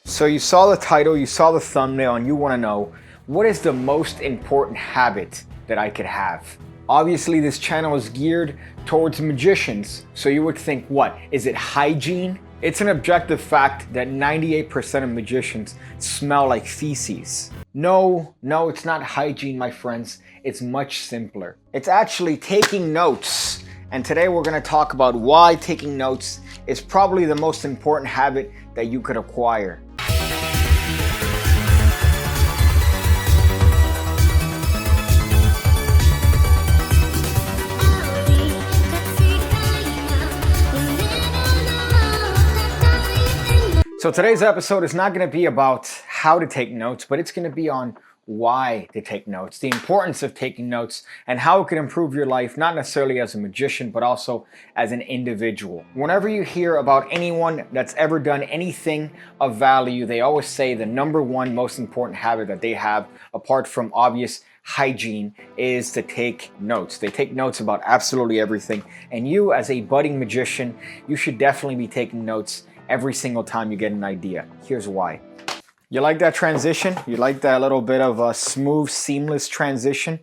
So you saw the title, you saw the thumbnail, and you want to know, what is the most important habit that I could have? Obviously, this channel is geared towards magicians, so you would think, what? Is it hygiene? It's an objective fact that 98% of magicians smell like feces. No, it's not hygiene, my friends. It's much simpler. It's actually taking notes. And today we're going to talk about why taking notes is probably the most important habit that you could acquire. So today's episode is not going to be about how to take notes, but it's going to be on why to take notes, the importance of taking notes, and how it can improve your life, not necessarily as a magician, but also as an individual. Whenever you hear about anyone that's ever done anything of value, they always say the number one most important habit that they have, apart from obvious hygiene, is to take notes. They take notes about absolutely everything. And you, as a budding magician, you should definitely be taking notes every single time you get an idea. Here's why. You like that transition? You like that little bit of a smooth, seamless transition?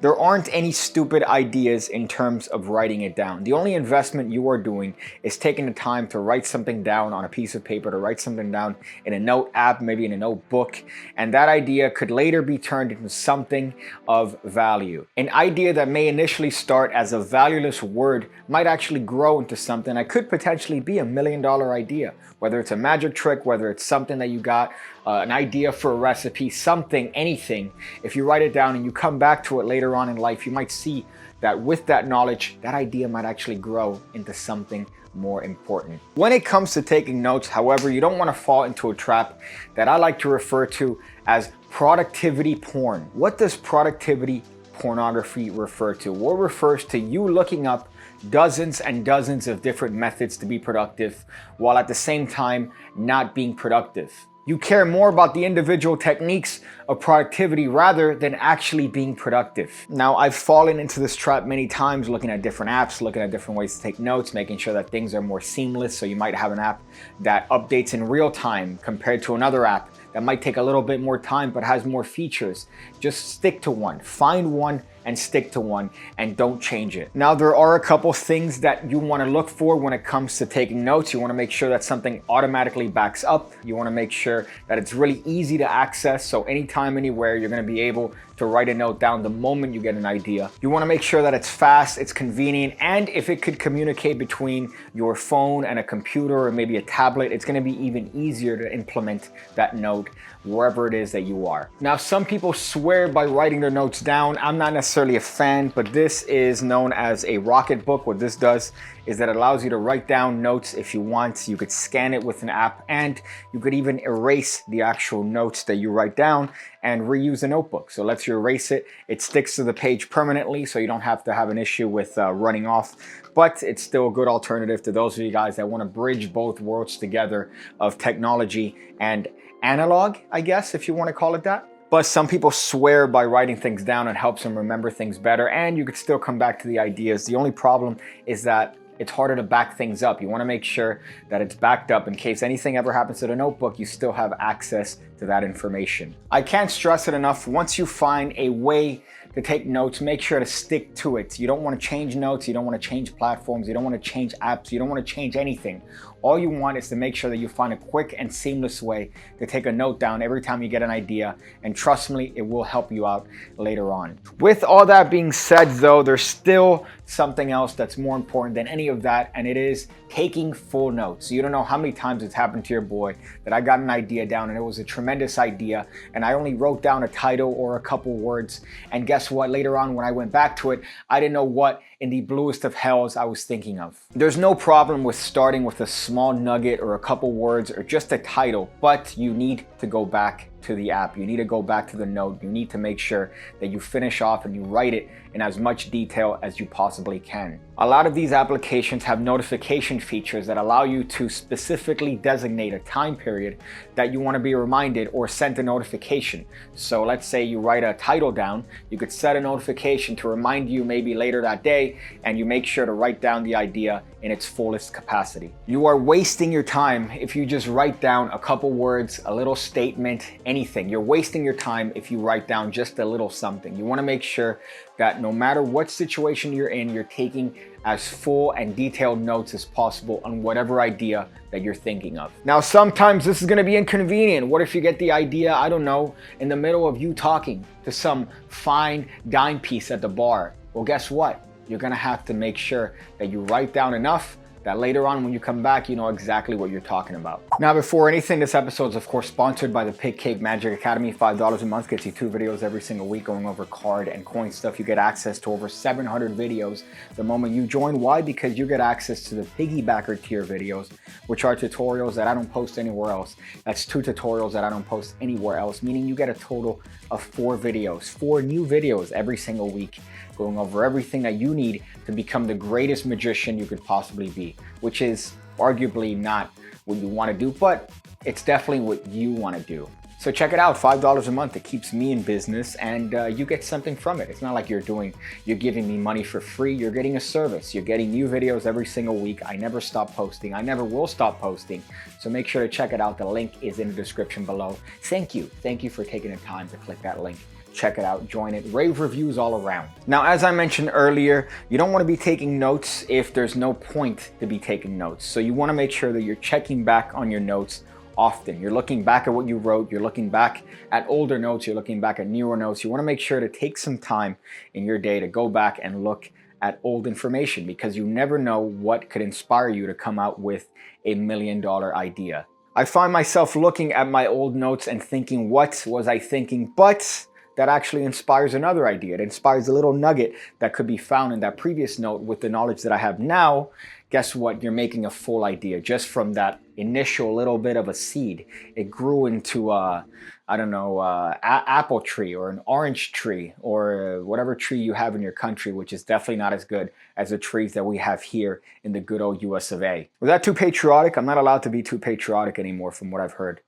There aren't any stupid ideas in terms of writing it down. The only investment you are doing is taking the time to write something down on a piece of paper, to write something down in a note app, maybe in a notebook, and that idea could later be turned into something of value. An idea that may initially start as a valueless word might actually grow into something that could potentially be $1 million idea. Whether it's a magic trick, whether it's something that you got, an idea for a recipe, something, anything. If you write it down and you come back to it later on in life, you might see that with that knowledge, that idea might actually grow into something more important. When it comes to taking notes, however, you don't want to fall into a trap that I like to refer to as productivity porn. What does productivity pornography refer to? What refers to you looking up dozens and dozens of different methods to be productive, while at the same time not being productive. You care more about the individual techniques of productivity rather than actually being productive. Now, I've fallen into this trap many times, looking at different apps, looking at different ways to take notes, making sure that things are more seamless. So you might have an app that updates in real time compared to another app that might take a little bit more time but has more features. Just stick to one. Find one and stick to one, and don't change it. Now, there are a couple things that you want to look for when it comes to taking notes. You want to make sure that something automatically backs up. You want to make sure that it's really easy to access, so anytime, anywhere, you're going to be able to write a note down the moment you get an idea. You want to make sure that it's fast, it's convenient, and if it could communicate between your phone and a computer or maybe a tablet, it's going to be even easier to implement that note wherever it is that you are. Now, some people swear by writing their notes down. I'm not necessarily a fan, but this is known as a rocket book. What this does is that it allows you to write down notes if you want. You could scan it with an app, and you could even erase the actual notes that you write down and reuse a notebook. So it lets you erase it. It sticks to the page permanently, so you don't have to have an issue with running off. But it's still a good alternative to those of you guys that want to bridge both worlds together of technology and analog, I guess, if you want to call it that. But some people swear by writing things down it helps them remember things better, and you could still come back to the ideas. The only problem is that it's harder to back things up. You want to make sure that it's backed up in case anything ever happens to the notebook, you still have access to that information. I can't stress it enough. Once you find a way to take notes, make sure to stick to it. You don't want to change notes. You don't want to change platforms. You don't want to change apps. You don't want to change anything. All you want is to make sure that you find a quick and seamless way to take a note down every time you get an idea. And trust me, it will help you out later on. With all that being said, though, there's still something else that's more important than any of that, and it is taking full notes. You don't know how many times it's happened to your boy that I got an idea down and it was a tremendous idea, and I only wrote down a title or a couple words, and guess what? Later on, when I went back to it, I didn't know what in the bluest of hells I was thinking of. There's no problem with starting with a small nugget or a couple words or just a title, but you need to go back to the app. You need to go back to the note. You need to make sure that you finish off and you write it in as much detail as you possibly can. A lot of these applications have notification features that allow you to specifically designate a time period that you want to be reminded or sent a notification. So let's say you write a title down, you could set a notification to remind you maybe later that day, and you make sure to write down the idea in its fullest capacity. You are wasting your time if you just write down a couple words, a little statement, anything. You're wasting your time if you write down just a little something. You want to make sure that no matter what situation you're in, you're taking as full and detailed notes as possible on whatever idea that you're thinking of. Now, sometimes this is going to be inconvenient. What if you get the idea, I don't know, in the middle of you talking to some fine dime piece at the bar? Well, guess what? You're going to have to make sure that you write down enough that later on when you come back, you know exactly what you're talking about. Now, before anything, this episode is of course sponsored by the Pigcake Magic Academy. $5 a month gets you 2 videos every single week going over card and coin stuff. You get access to over 700 videos the moment you join. Why? Because you get access to the piggybacker tier videos, which are tutorials that I don't post anywhere else. That's 2 tutorials that I don't post anywhere else, meaning you get a total of 4 videos, 4 new videos every single week, going over everything that you need to become the greatest magician you could possibly be, which is arguably not what you want to do, but it's definitely what you want to do. So check it out, $5 a month. It keeps me in business, and you get something from it. It's not like you're giving me money for free. You're getting a service. You're getting new videos every single week. I never stop posting. I never will stop posting. So make sure to check it out. The link is in the description below. Thank you. Thank you for taking the time to click that link. Check it out, join it, rave reviews all around. Now, as I mentioned earlier, you don't want to be taking notes if there's no point to be taking notes. So you want to make sure that you're checking back on your notes often. You're looking back at what you wrote, you're looking back at older notes, you're looking back at newer notes. You want to make sure to take some time in your day to go back and look at old information, because you never know what could inspire you to come out with a $1 million idea. I find myself looking at my old notes and thinking, what was I thinking? But that actually inspires another idea. It inspires a little nugget that could be found in that previous note. With the knowledge that I have now, guess what? You're making a full idea just from that initial little bit of a seed. It grew into I don't know, apple tree or an orange tree or whatever tree you have in your country, which is definitely not as good as the trees that we have here in the good old US of A. Was that too patriotic? I'm not allowed to be too patriotic anymore from what I've heard.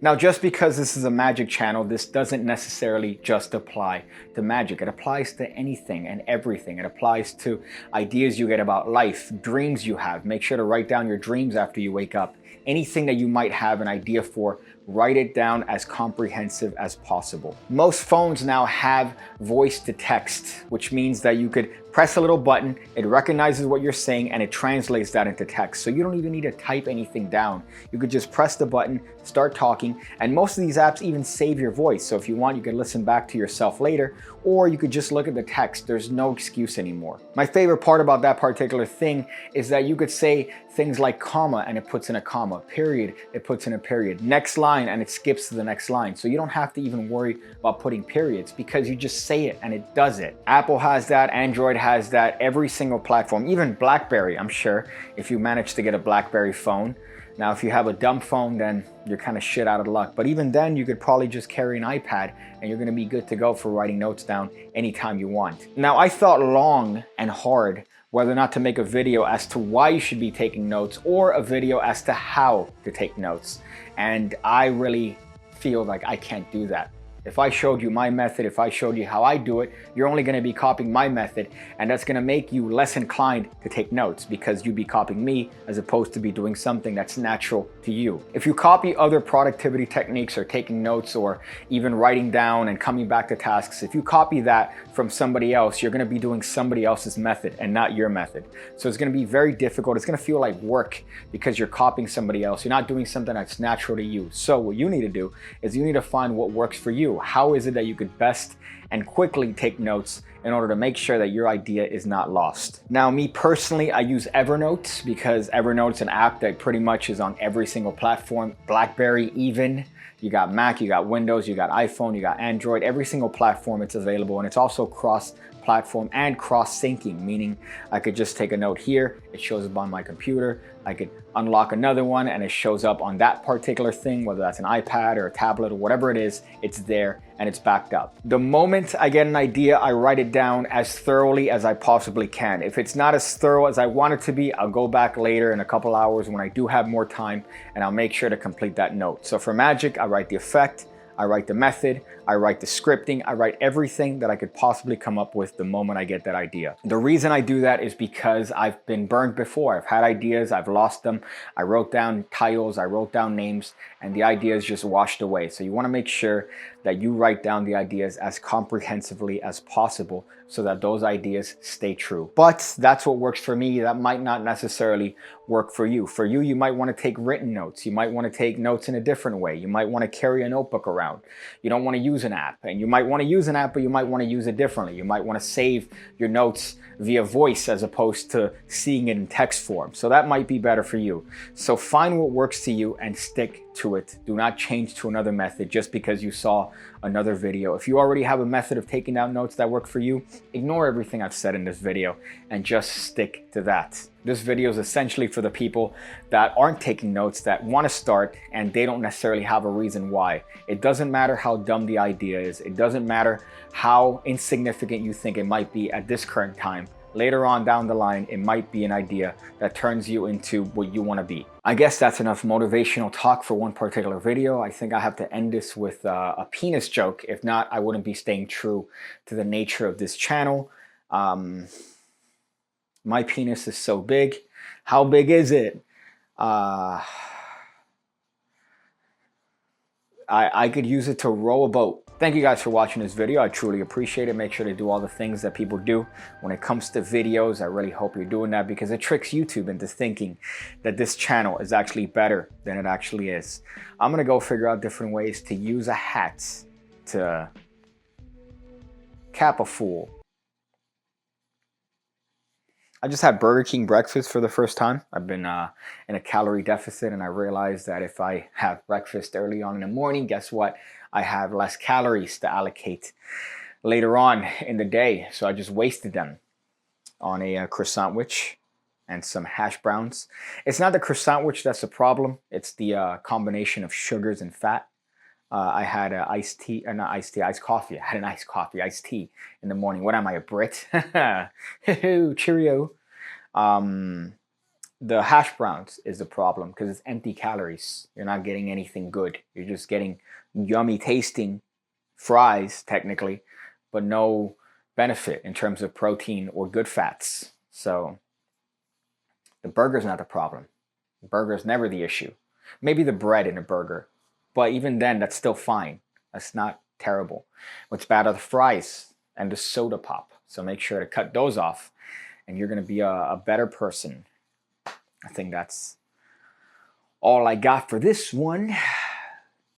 Now, just because this is a magic channel, this doesn't necessarily just apply to magic. It applies to anything and everything. It applies to ideas you get about life, dreams you have. Make sure to write down your dreams after you wake up. Anything that you might have an idea for, write it down as comprehensive as possible. Most phones now have voice to text, which means that you could press a little button, it recognizes what you're saying, and it translates that into text. So you don't even need to type anything down. You could just press the button, start talking, and most of these apps even save your voice. So if you want, you can listen back to yourself later, or you could just look at the text. There's no excuse anymore. My favorite part about that particular thing is that you could say things like comma, and it puts in a comma, period, it puts in a period, next line, and it skips to the next line. So you don't have to even worry about putting periods, because you just say it and it does it. Apple has that, Android has that, every single platform, even BlackBerry, I'm sure, if you manage to get a BlackBerry phone. Now, if you have a dumb phone, then you're kind of shit out of luck. But even then, you could probably just carry an iPad and you're gonna be good to go for writing notes down anytime you want. Now, I thought long and hard whether or not to make a video as to why you should be taking notes, or a video as to how to take notes. And I really feel like I can't do that. If I showed you my method, if I showed you how I do it, you're only going to be copying my method, and that's going to make you less inclined to take notes, because you'd be copying me as opposed to be doing something that's natural to you. If you copy other productivity techniques, or taking notes, or even writing down and coming back to tasks, if you copy that from somebody else, you're going to be doing somebody else's method and not your method. So it's going to be very difficult. It's going to feel like work because you're copying somebody else. You're not doing something that's natural to you. So what you need to do is you need to find what works for you. How is it that you could best and quickly take notes in order to make sure that your idea is not lost. Now, me personally, I use Evernote because Evernote's an app that pretty much is on every single platform, BlackBerry even. You got Mac, you got Windows, you got iPhone, you got Android, every single platform it's available, and it's also cross-platform and cross-syncing, meaning I could just take a note here, it shows up on my computer, I could unlock another one and it shows up on that particular thing, whether that's an iPad or a tablet or whatever it is, it's there and it's backed up. The moment I get an idea, I write it down as thoroughly as I possibly can. If it's not as thorough as I want it to be, I'll go back later in a couple hours when I do have more time and I'll make sure to complete that note. So for magic, I write the effect, I write the method, I write the scripting, I write everything that I could possibly come up with the moment I get that idea. The reason I do that is because I've been burned before. I've had ideas, I've lost them. I wrote down titles, I wrote down names, and the ideas just washed away. So you want to make sure that you write down the ideas as comprehensively as possible so that those ideas stay true. But that's what works for me. That might not necessarily work for you. For you, you might want to take written notes. You might want to take notes in a different way. You might want to carry a notebook around. You don't want to use an app, and you might want to use an app, but you might want to use it differently. You might want to save your notes via voice as opposed to seeing it in text form. So that might be better for you. So find what works to you and stick to it. Do not change to another method just because you saw another video. If you already have a method of taking down notes that work for you, ignore everything I've said in this video and just stick to that. This video is essentially for the people that aren't taking notes, that want to start and they don't necessarily have a reason why. It doesn't matter how dumb the idea is. It doesn't matter how insignificant you think it might be at this current time. Later on down the line, it might be an idea that turns you into what you want to be. I guess that's enough motivational talk for one particular video. I think I have to end this with a penis joke. If not, I wouldn't be staying true to the nature of this channel. My penis is so big. How big is it? I could use it to row a boat. Thank you guys for watching this video. I truly appreciate it. Make sure to do all the things that people do when it comes to videos. I really hope you're doing that because it tricks YouTube into thinking that this channel is actually better than it actually is. I'm gonna go figure out different ways to use a hat to cap a fool. I just had Burger King breakfast for the first time. I've been in a calorie deficit, and I realized that if I have breakfast early on in the morning, guess what? I have less calories to allocate later on in the day. So I just wasted them on a croissant sandwich and some hash browns. It's not the croissant sandwich that's the problem. It's the combination of sugars and fat. I had an iced tea, not iced tea, iced coffee. I had an iced coffee, iced tea in the morning. What am I, a Brit? Cheerio. The hash browns is the problem because it's empty calories. You're not getting anything good. You're just getting yummy tasting fries, technically, but no benefit in terms of protein or good fats. So the burger's not the problem. The burger's never the issue. Maybe the bread in a burger. But even then, that's still fine. That's not terrible. What's bad are the fries and the soda pop. So make sure to cut those off and you're going to be a better person. I think that's all I got for this one.